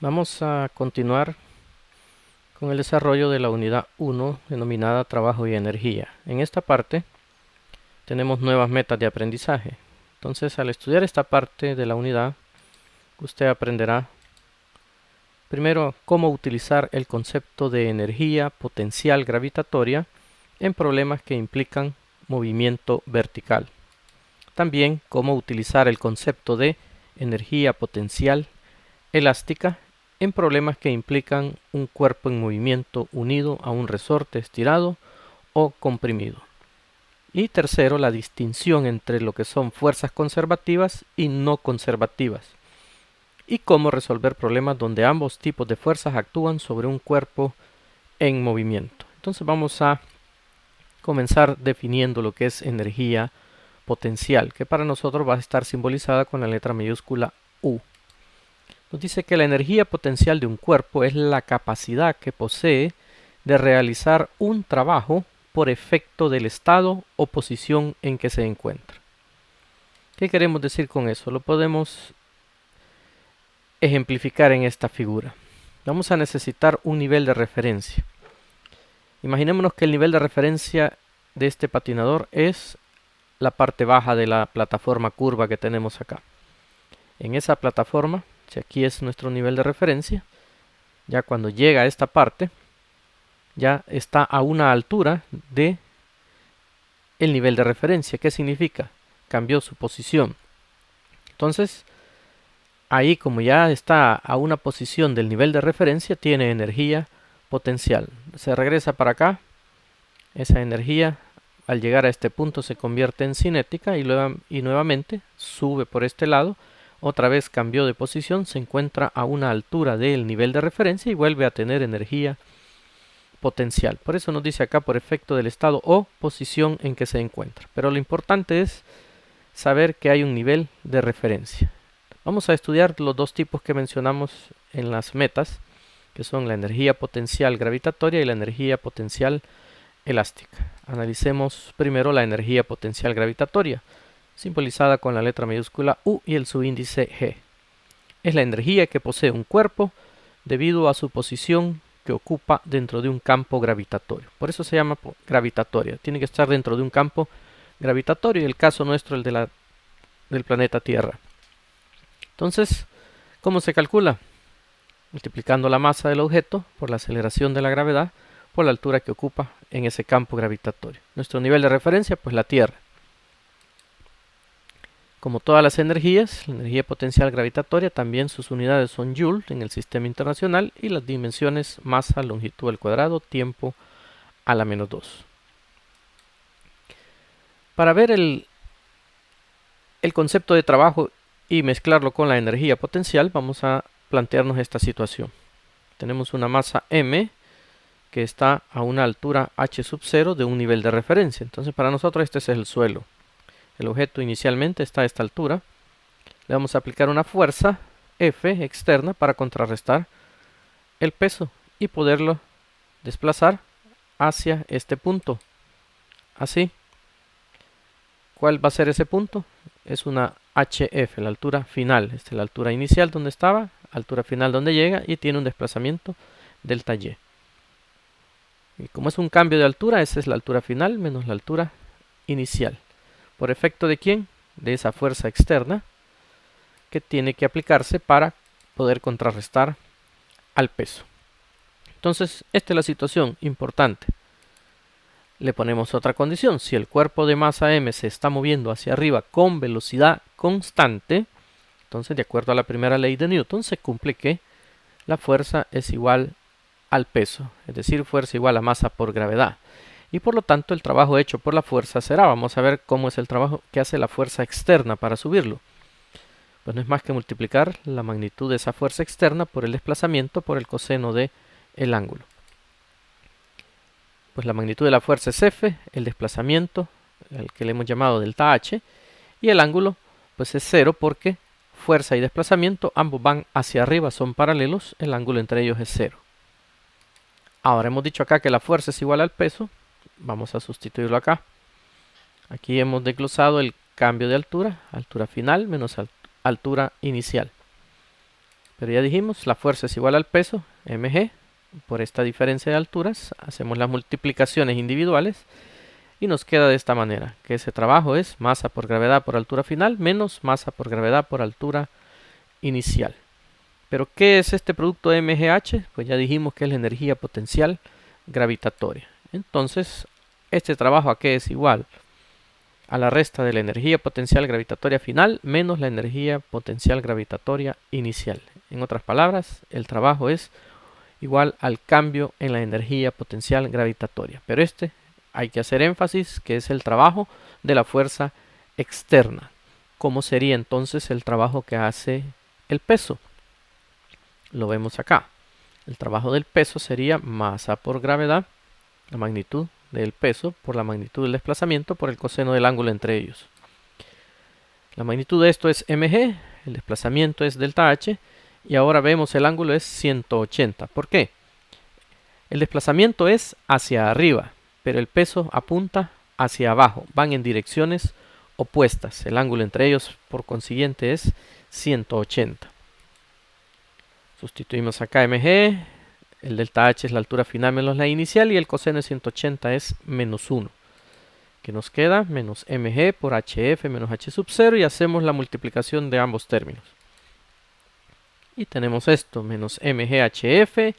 Vamos a continuar con el desarrollo de la unidad 1 denominada Trabajo y Energía. En esta parte tenemos nuevas metas de aprendizaje. Entonces, al estudiar esta parte de la unidad, usted aprenderá primero cómo utilizar el concepto de energía potencial gravitatoria en problemas que implican movimiento vertical. También cómo utilizar el concepto de energía potencial elástica en problemas que implican un cuerpo en movimiento unido a un resorte estirado o comprimido. Y tercero, la distinción entre lo que son fuerzas conservativas y no conservativas. Y cómo resolver problemas donde ambos tipos de fuerzas actúan sobre un cuerpo en movimiento. Entonces vamos a comenzar definiendo lo que es energía potencial, que para nosotros va a estar simbolizada con la letra mayúscula U. Nos dice que la energía potencial de un cuerpo es la capacidad que posee de realizar un trabajo por efecto del estado o posición en que se encuentra. ¿Qué queremos decir con eso? Lo podemos ejemplificar en esta figura. Vamos a necesitar un nivel de referencia. Imaginémonos que el nivel de referencia de este patinador es la parte baja de la plataforma curva que tenemos acá. En esa plataforma, si aquí es nuestro nivel de referencia, ya cuando llega a esta parte, ya está a una altura de el nivel de referencia. ¿Qué significa? Cambió su posición. Entonces, ahí como ya está a una posición del nivel de referencia, tiene energía potencial. Se regresa para acá, esa energía al llegar a este punto se convierte en cinética y nuevamente sube por este lado. Otra vez cambió de posición, se encuentra a una altura del nivel de referencia y vuelve a tener energía potencial. Por eso nos dice acá por efecto del estado o posición en que se encuentra. Pero lo importante es saber que hay un nivel de referencia. Vamos a estudiar los dos tipos que mencionamos en las metas, que son la energía potencial gravitatoria y la energía potencial elástica. Analicemos primero la energía potencial gravitatoria, simbolizada con la letra mayúscula U y el subíndice G. Es la energía que posee un cuerpo debido a su posición que ocupa dentro de un campo gravitatorio. Por eso se llama gravitatoria. Tiene que estar dentro de un campo gravitatorio, y el caso nuestro el del planeta Tierra. Entonces, ¿cómo se calcula? Multiplicando la masa del objeto por la aceleración de la gravedad por la altura que ocupa en ese campo gravitatorio. Nuestro nivel de referencia, pues la Tierra. Como todas las energías, la energía potencial gravitatoria también sus unidades son Joule en el sistema internacional y las dimensiones masa, longitud al cuadrado, tiempo a la menos 2. Para ver el concepto de trabajo y mezclarlo con la energía potencial, vamos a plantearnos esta situación. Tenemos una masa M que está a una altura h sub 0 de un nivel de referencia. Entonces para nosotros este es el suelo. El objeto inicialmente está a esta altura. Le vamos a aplicar una fuerza F externa para contrarrestar el peso y poderlo desplazar hacia este punto. Así. ¿Cuál va a ser ese punto? Es una HF, la altura final. Esta es la altura inicial donde estaba, altura final donde llega y tiene un desplazamiento delta Y. Y como es un cambio de altura, esa es la altura final menos la altura inicial. ¿Por efecto de quién? De esa fuerza externa que tiene que aplicarse para poder contrarrestar al peso. Entonces, esta es la situación importante. Le ponemos otra condición. Si el cuerpo de masa M se está moviendo hacia arriba con velocidad constante, entonces de acuerdo a la primera ley de Newton se cumple que la fuerza es igual al peso, es decir, fuerza igual a masa por gravedad. Y por lo tanto el trabajo hecho por la fuerza será, vamos a ver cómo es el trabajo que hace la fuerza externa para subirlo. Pues no es más que multiplicar la magnitud de esa fuerza externa por el desplazamiento por el coseno del ángulo. Pues la magnitud de la fuerza es F, el desplazamiento, el que le hemos llamado delta H, y el ángulo pues es 0 porque fuerza y desplazamiento ambos van hacia arriba, son paralelos, el ángulo entre ellos es 0. Ahora hemos dicho acá que la fuerza es igual al peso, vamos a sustituirlo acá. Aquí hemos desglosado el cambio de altura, altura final menos altura inicial. Pero ya dijimos, la fuerza es igual al peso, mg, por esta diferencia de alturas. Hacemos las multiplicaciones individuales y nos queda de esta manera, que ese trabajo es masa por gravedad por altura final menos masa por gravedad por altura inicial. Pero ¿qué es este producto mgh? Pues ya dijimos que es la energía potencial gravitatoria. Entonces, este trabajo ¿a qué es igual? A la resta de la energía potencial gravitatoria final menos la energía potencial gravitatoria inicial. En otras palabras, el trabajo es igual al cambio en la energía potencial gravitatoria. Pero hay que hacer énfasis que es el trabajo de la fuerza externa. ¿Cómo sería entonces el trabajo que hace el peso? Lo vemos acá. El trabajo del peso sería masa por gravedad, la magnitud del peso por la magnitud del desplazamiento por el coseno del ángulo entre ellos. La magnitud de esto es mg, el desplazamiento es delta h, y ahora vemos el ángulo es 180. ¿Por qué? El desplazamiento es hacia arriba, pero el peso apunta hacia abajo. Van en direcciones opuestas. El ángulo entre ellos, por consiguiente, es 180. Sustituimos acá mg, el delta h es la altura final menos la inicial y el coseno de 180 es menos 1. Que nos queda menos mg por hf menos h sub 0 y hacemos la multiplicación de ambos términos. Y tenemos esto, menos mghf,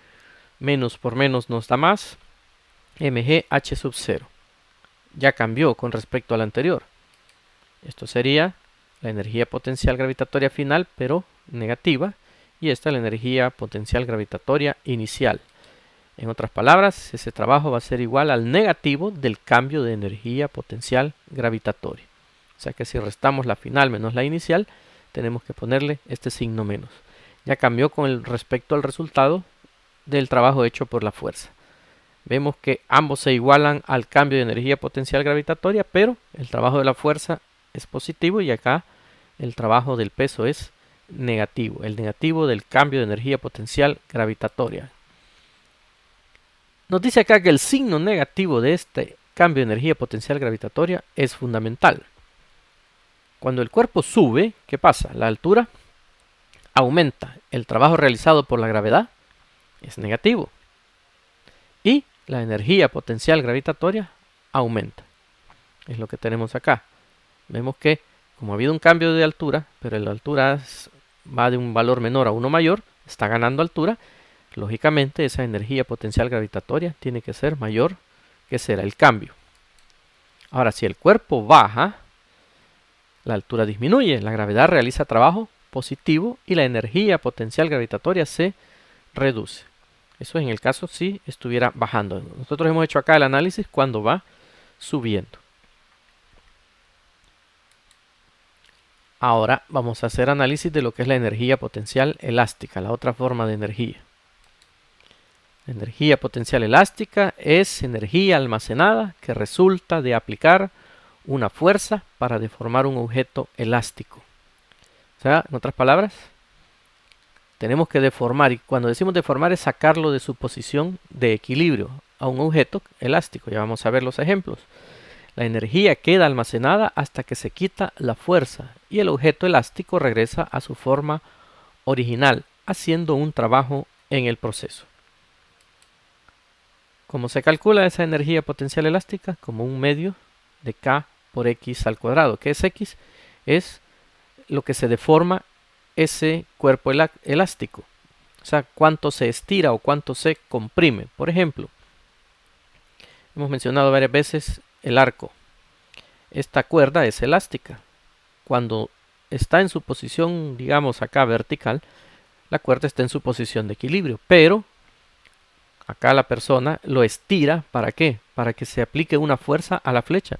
menos por menos nos da más, mg h sub 0. Ya cambió con respecto al anterior. Esto sería la energía potencial gravitatoria final, pero negativa, y esta es la energía potencial gravitatoria inicial. En otras palabras, ese trabajo va a ser igual al negativo del cambio de energía potencial gravitatoria. O sea que si restamos la final menos la inicial, tenemos que ponerle este signo menos. Ya cambió con respecto al resultado del trabajo hecho por la fuerza. Vemos que ambos se igualan al cambio de energía potencial gravitatoria, pero el trabajo de la fuerza es positivo y acá el trabajo del peso es negativo, el negativo del cambio de energía potencial gravitatoria. Nos dice acá que el signo negativo de este cambio de energía potencial gravitatoria es fundamental. Cuando el cuerpo sube, ¿qué pasa? La altura aumenta, el trabajo realizado por la gravedad es negativo y la energía potencial gravitatoria aumenta. Es lo que tenemos acá. Vemos que como ha habido un cambio de altura, pero la altura va de un valor menor a uno mayor, está ganando altura, lógicamente esa energía potencial gravitatoria tiene que ser mayor que será el cambio. Ahora, si el cuerpo baja, la altura disminuye, la gravedad realiza trabajo positivo y la energía potencial gravitatoria se reduce. Eso es en el caso si estuviera bajando. Nosotros hemos hecho acá el análisis cuando va subiendo. Ahora vamos a hacer análisis de lo que es la energía potencial elástica, la otra forma de energía. La energía potencial elástica es energía almacenada que resulta de aplicar una fuerza para deformar un objeto elástico. O sea, en otras palabras, tenemos que deformar, y cuando decimos deformar es sacarlo de su posición de equilibrio a un objeto elástico. Ya vamos a ver los ejemplos. La energía queda almacenada hasta que se quita la fuerza y el objeto elástico regresa a su forma original, haciendo un trabajo en el proceso. ¿Cómo se calcula esa energía potencial elástica? Como un medio de K por X al cuadrado. ¿Qué es X? Es lo que se deforma ese cuerpo elástico. O sea, cuánto se estira o cuánto se comprime. Por ejemplo, hemos mencionado varias veces el arco. Esta cuerda es elástica. Cuando está en su posición, digamos acá vertical, la cuerda está en su posición de equilibrio. Pero acá la persona lo estira. ¿Para qué? Para que se aplique una fuerza a la flecha.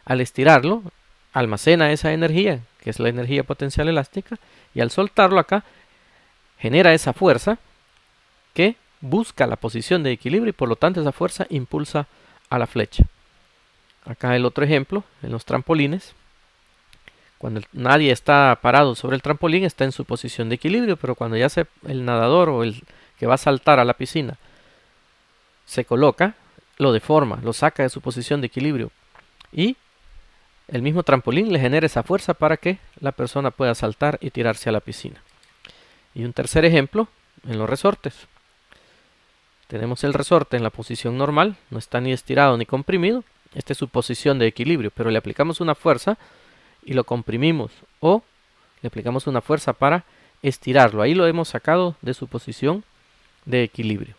Al estirarlo, almacena esa energía, que es la energía potencial elástica, y al soltarlo acá, genera esa fuerza que busca la posición de equilibrio y por lo tanto esa fuerza impulsa a la flecha. Acá el otro ejemplo, en los trampolines. Cuando nadie está parado sobre el trampolín, está en su posición de equilibrio, pero cuando ya el nadador o el que va a saltar a la piscina se coloca, lo deforma, lo saca de su posición de equilibrio. Y el mismo trampolín le genera esa fuerza para que la persona pueda saltar y tirarse a la piscina. Y un tercer ejemplo en los resortes. Tenemos el resorte en la posición normal, no está ni estirado ni comprimido. Esta es su posición de equilibrio, pero le aplicamos una fuerza y lo comprimimos, o le aplicamos una fuerza para estirarlo. Ahí lo hemos sacado de su posición de equilibrio.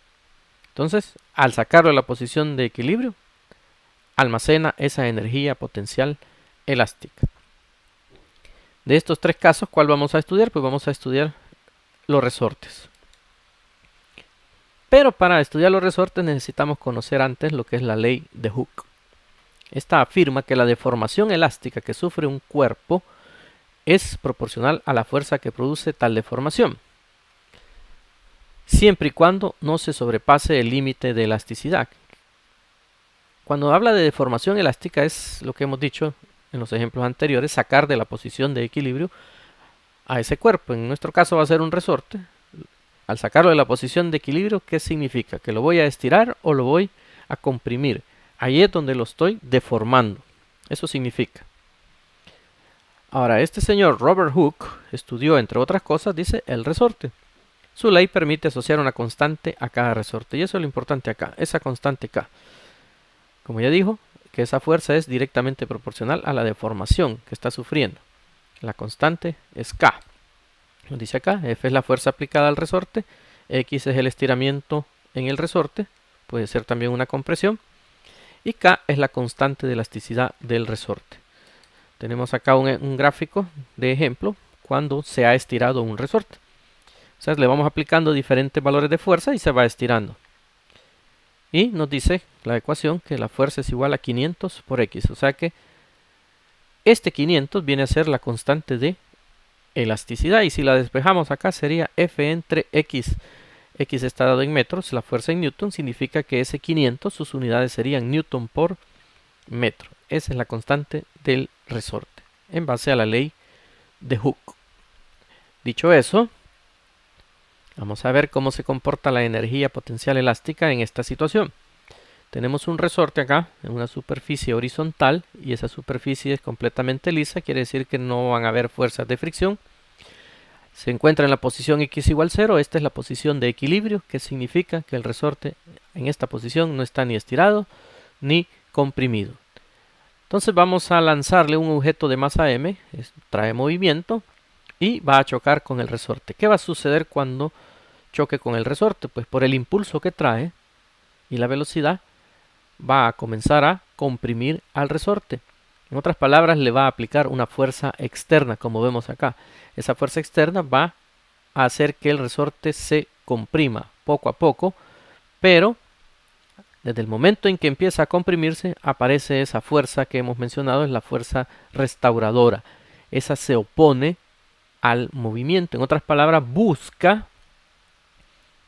Entonces, al sacarlo de la posición de equilibrio, almacena esa energía potencial elástica. De estos tres casos, ¿cuál vamos a estudiar? Pues vamos a estudiar los resortes. Pero para estudiar los resortes necesitamos conocer antes lo que es la ley de Hooke. Esta afirma que la deformación elástica que sufre un cuerpo es proporcional a la fuerza que produce tal deformación, siempre y cuando no se sobrepase el límite de elasticidad. Cuando habla de deformación elástica es lo que hemos dicho en los ejemplos anteriores, sacar de la posición de equilibrio a ese cuerpo. En nuestro caso va a ser un resorte. Al sacarlo de la posición de equilibrio, ¿qué significa? ¿Que lo voy a estirar o lo voy a comprimir? Ahí es donde lo estoy deformando. Eso significa. Ahora, este señor Robert Hooke estudió, entre otras cosas, dice, el resorte. Su ley permite asociar una constante a cada resorte. Y eso es lo importante acá, esa constante K. Como ya dijo, que esa fuerza es directamente proporcional a la deformación que está sufriendo. La constante es K. Dice acá, F es la fuerza aplicada al resorte, X es el estiramiento en el resorte, puede ser también una compresión, y K es la constante de elasticidad del resorte. Tenemos acá un gráfico de ejemplo cuando se ha estirado un resorte. O sea, le vamos aplicando diferentes valores de fuerza y se va estirando. Y nos dice la ecuación que la fuerza es igual a 500 por X. O sea que este 500 viene a ser la constante de elasticidad. Y si la despejamos acá sería F entre X. X está dado en metros, la fuerza en newton significa que ese 500, sus unidades serían newton por metro. Esa es la constante del resorte, en base a la ley de Hooke. Dicho eso, vamos a ver cómo se comporta la energía potencial elástica en esta situación. Tenemos un resorte acá, en una superficie horizontal, y esa superficie es completamente lisa, quiere decir que no van a haber fuerzas de fricción. Se encuentra en la posición X igual 0, esta es la posición de equilibrio, que significa que el resorte en esta posición no está ni estirado ni comprimido. Entonces vamos a lanzarle un objeto de masa m, trae movimiento y va a chocar con el resorte. ¿Qué va a suceder cuando choque con el resorte? Pues por el impulso que trae y la velocidad va a comenzar a comprimir al resorte. En otras palabras, le va a aplicar una fuerza externa, como vemos acá. Esa fuerza externa va a hacer que el resorte se comprima poco a poco, pero desde el momento en que empieza a comprimirse, aparece esa fuerza que hemos mencionado, es la fuerza restauradora. Esa se opone al movimiento. En otras palabras, busca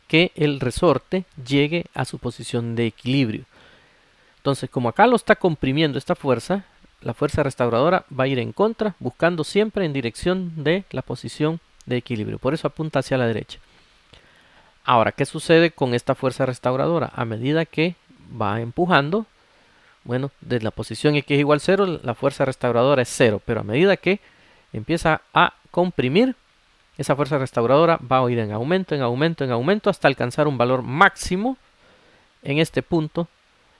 que el resorte llegue a su posición de equilibrio. Entonces, como acá lo está comprimiendo esta fuerza, la fuerza restauradora va a ir en contra, buscando siempre en dirección de la posición de equilibrio. Por eso apunta hacia la derecha. Ahora, ¿qué sucede con esta fuerza restauradora? A medida que va empujando, bueno, desde la posición X igual 0, la fuerza restauradora es 0. Pero a medida que empieza a comprimir, esa fuerza restauradora va a ir en aumento, en aumento, en aumento, hasta alcanzar un valor máximo en este punto,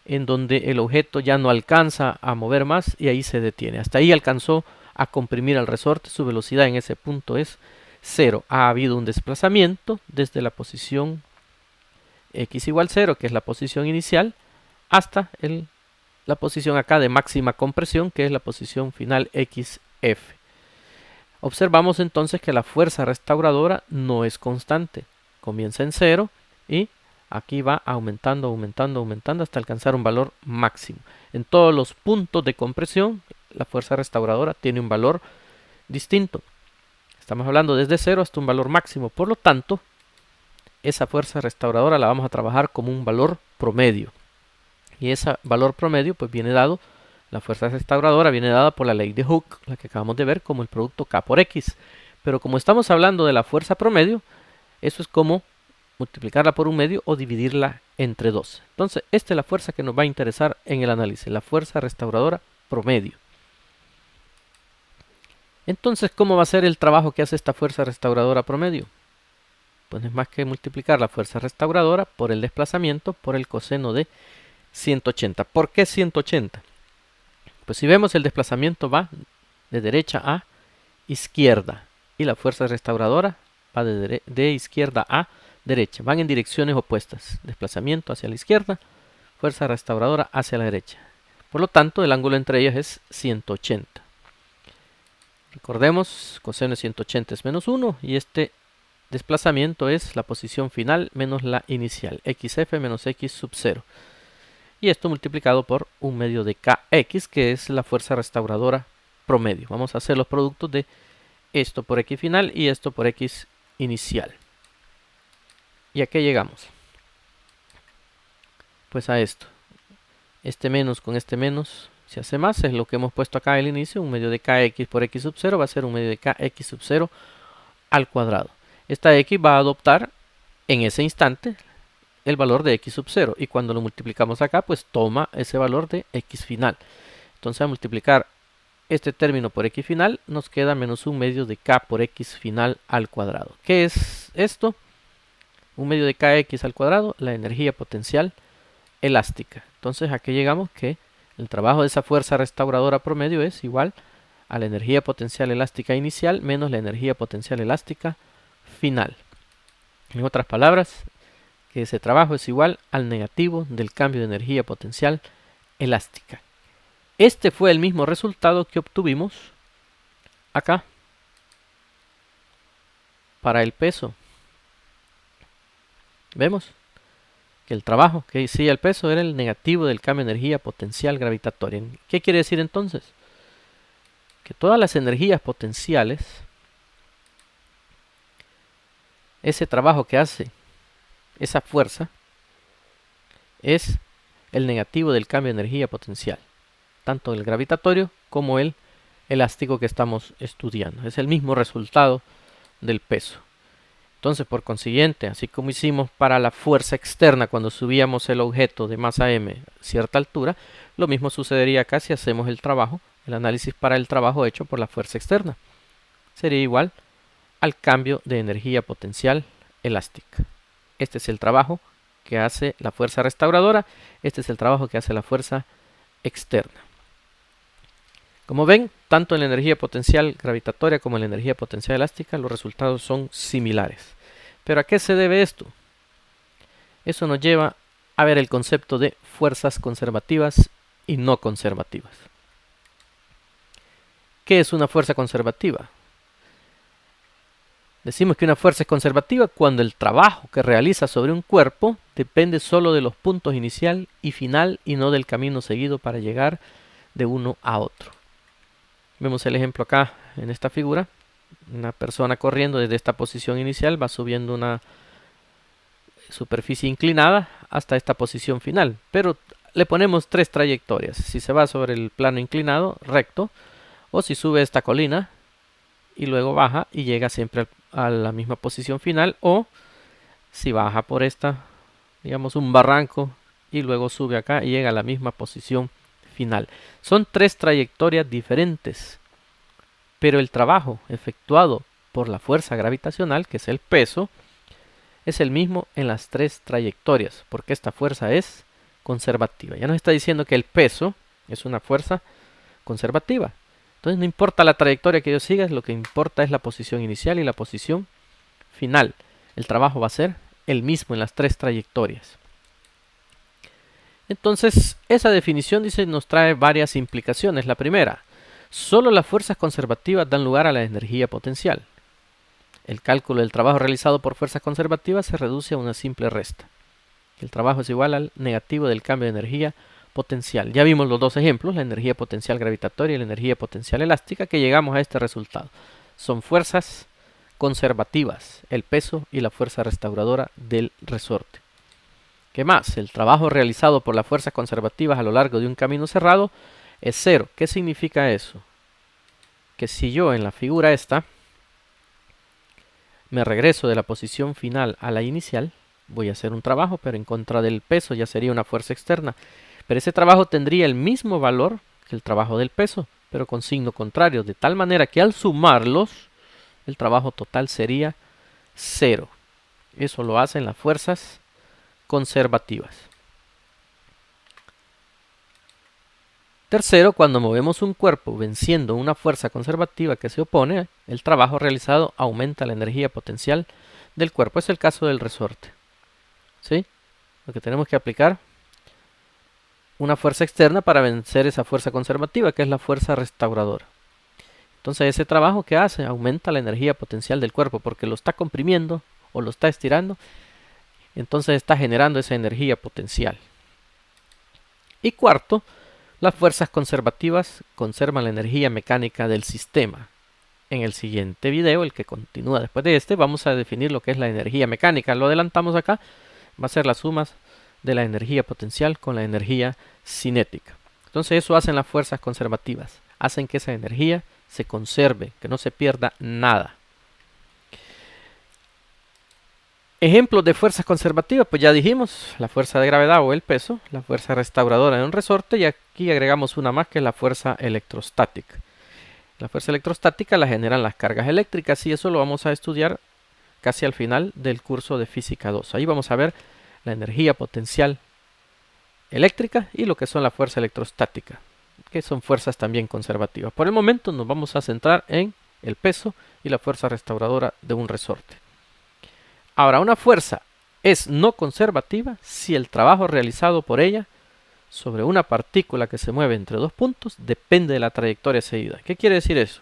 en donde el objeto ya no alcanza a mover más y ahí se detiene. Hasta ahí alcanzó a comprimir al resorte, su velocidad en ese punto es 0. Ha habido un desplazamiento desde la posición X igual 0, que es la posición inicial, hasta la posición acá de máxima compresión, que es la posición final XF. Observamos entonces que la fuerza restauradora no es constante. Comienza en 0 y aquí va aumentando, aumentando, aumentando hasta alcanzar un valor máximo. En todos los puntos de compresión, la fuerza restauradora tiene un valor distinto. Estamos hablando desde 0 hasta un valor máximo. Por lo tanto, esa fuerza restauradora la vamos a trabajar como un valor promedio. Y ese valor promedio pues viene dado, la fuerza restauradora viene dada por la ley de Hooke, la que acabamos de ver como el producto K por X. Pero como estamos hablando de la fuerza promedio, eso es como multiplicarla por un medio o dividirla entre 2. Entonces, esta es la fuerza que nos va a interesar en el análisis, la fuerza restauradora promedio. Entonces, ¿cómo va a ser el trabajo que hace esta fuerza restauradora promedio? Pues no es más que multiplicar la fuerza restauradora por el desplazamiento por el coseno de 180. ¿Por qué 180? Pues si vemos el desplazamiento va de derecha a izquierda y la fuerza restauradora va de izquierda a derecha. Van en direcciones opuestas. Desplazamiento hacia la izquierda, fuerza restauradora hacia la derecha. Por lo tanto, el ángulo entre ellas es 180. Recordemos, coseno de 180 es menos 1 y este desplazamiento es la posición final menos la inicial, xf menos x sub 0. Y esto multiplicado por 1/2 de kx, que es la fuerza restauradora promedio. Vamos a hacer los productos de esto por x final y esto por x inicial. ¿Y a qué llegamos? Pues a esto. Este menos con este menos se hace más, es lo que hemos puesto acá al inicio. 1/2 de kx por x sub 0 va a ser 1/2 de kx sub 0 al cuadrado. Esta x va a adoptar en ese instante el valor de x sub 0. Y cuando lo multiplicamos acá, pues toma ese valor de x final. Entonces, a multiplicar este término por x final, nos queda menos 1/2 de k por x final al cuadrado. ¿Qué es esto? 1/2 de kx al cuadrado, la energía potencial elástica. Entonces, ¿a qué llegamos? Que el trabajo de esa fuerza restauradora promedio es igual a la energía potencial elástica inicial menos la energía potencial elástica final. En otras palabras, que ese trabajo es igual al negativo del cambio de energía potencial elástica. Este fue el mismo resultado que obtuvimos acá para el peso. Vemos que el trabajo que hacía el peso era el negativo del cambio de energía potencial gravitatoria. ¿Qué quiere decir entonces? Que todas las energías potenciales, ese trabajo que hace esa fuerza, es el negativo del cambio de energía potencial, tanto el gravitatorio como el elástico que estamos estudiando. Es el mismo resultado del peso. Entonces, por consiguiente, así como hicimos para la fuerza externa cuando subíamos el objeto de masa m a cierta altura, lo mismo sucedería acá si hacemos el trabajo, el análisis para el trabajo hecho por la fuerza externa. Sería igual al cambio de energía potencial elástica. Este es el trabajo que hace la fuerza restauradora, este es el trabajo que hace la fuerza externa. Como ven, tanto en la energía potencial gravitatoria como en la energía potencial elástica, los resultados son similares. ¿Pero a qué se debe esto? Eso nos lleva a ver el concepto de fuerzas conservativas y no conservativas. ¿Qué es una fuerza conservativa? Decimos que una fuerza es conservativa cuando el trabajo que realiza sobre un cuerpo depende solo de los puntos inicial y final y no del camino seguido para llegar de uno a otro. Vemos el ejemplo acá en esta figura. Una persona corriendo desde esta posición inicial va subiendo una superficie inclinada hasta esta posición final. Pero le ponemos tres trayectorias. Si se va sobre el plano inclinado, recto, o si sube esta colina y luego baja y llega siempre a la misma posición final, o si baja por esta, digamos un barranco, y luego sube acá y llega a la misma posición final. Son tres trayectorias diferentes, pero el trabajo efectuado por la fuerza gravitacional, que es el peso, es el mismo en las tres trayectorias, porque esta fuerza es conservativa. Ya nos está diciendo que el peso es una fuerza conservativa. Entonces no importa la trayectoria que yo siga, lo que importa es la posición inicial y la posición final. El trabajo va a ser el mismo en las tres trayectorias. Entonces, esa definición nos trae varias implicaciones. La primera, solo las fuerzas conservativas dan lugar a la energía potencial. El cálculo del trabajo realizado por fuerzas conservativas se reduce a una simple resta. El trabajo es igual al negativo del cambio de energía potencial. Ya vimos los dos ejemplos, la energía potencial gravitatoria y la energía potencial elástica, que llegamos a este resultado. Son fuerzas conservativas, el peso y la fuerza restauradora del resorte. ¿Qué más? El trabajo realizado por las fuerzas conservativas a lo largo de un camino cerrado es cero. ¿Qué significa eso? Que si yo en la figura esta me regreso de la posición final a la inicial, voy a hacer un trabajo, pero en contra del peso, ya sería una fuerza externa. Pero ese trabajo tendría el mismo valor que el trabajo del peso, pero con signo contrario, de tal manera que al sumarlos, el trabajo total sería cero. Eso lo hacen las fuerzas conservativas. Tercero, cuando movemos un cuerpo venciendo una fuerza conservativa que se opone, el trabajo realizado aumenta la energía potencial del cuerpo. Es el caso del resorte. ¿Sí? Lo que tenemos que aplicar una fuerza externa para vencer esa fuerza conservativa, que es la fuerza restauradora. Entonces ese trabajo que hace aumenta la energía potencial del cuerpo porque lo está comprimiendo o lo está estirando, entonces está generando esa energía potencial. Y cuarto, las fuerzas conservativas conservan la energía mecánica del sistema. En el siguiente video, el que continúa después de este, vamos a definir lo que es la energía mecánica. Lo adelantamos acá, va a ser las sumas de la energía potencial con la energía cinética. Entonces eso hacen las fuerzas conservativas, hacen que esa energía se conserve, que no se pierda nada. Ejemplos de fuerzas conservativas, pues ya dijimos, la fuerza de gravedad o el peso, la fuerza restauradora en un resorte, y aquí agregamos una más que es la fuerza electrostática. La fuerza electrostática la generan las cargas eléctricas y eso lo vamos a estudiar casi al final del curso de física 2. Ahí vamos a ver la energía potencial eléctrica y lo que son la fuerza electrostática, que son fuerzas también conservativas. Por el momento nos vamos a centrar en el peso y la fuerza restauradora de un resorte. Ahora, una fuerza es no conservativa si el trabajo realizado por ella sobre una partícula que se mueve entre dos puntos depende de la trayectoria seguida. ¿Qué quiere decir eso?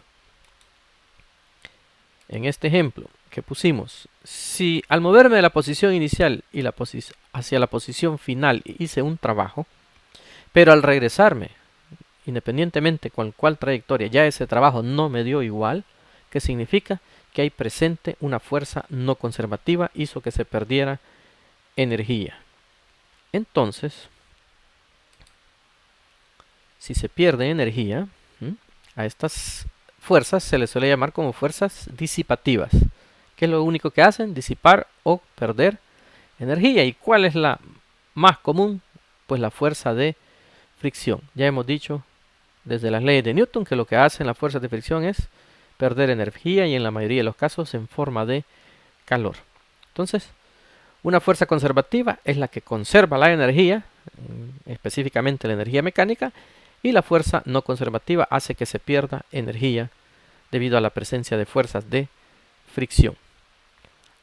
En este ejemplo que pusimos, si al moverme de la posición inicial y hacia la posición final hice un trabajo, pero al regresarme, independientemente con cuál trayectoria, ya ese trabajo no me dio igual, ¿qué significa? Que hay presente una fuerza no conservativa, hizo que se perdiera energía. Entonces, si se pierde energía, a estas fuerzas se les suele llamar como fuerzas disipativas. ¿Qué es lo único que hacen? Disipar o perder energía. ¿Y cuál es la más común? Pues la fuerza de fricción. Ya hemos dicho desde las leyes de Newton que lo que hacen las fuerzas de fricción es perder energía y en la mayoría de los casos en forma de calor. Entonces, una fuerza conservativa es la que conserva la energía, específicamente la energía mecánica, y la fuerza no conservativa hace que se pierda energía debido a la presencia de fuerzas de fricción.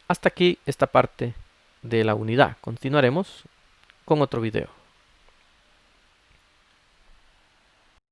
Hasta aquí esta parte de la unidad. Continuaremos con otro video.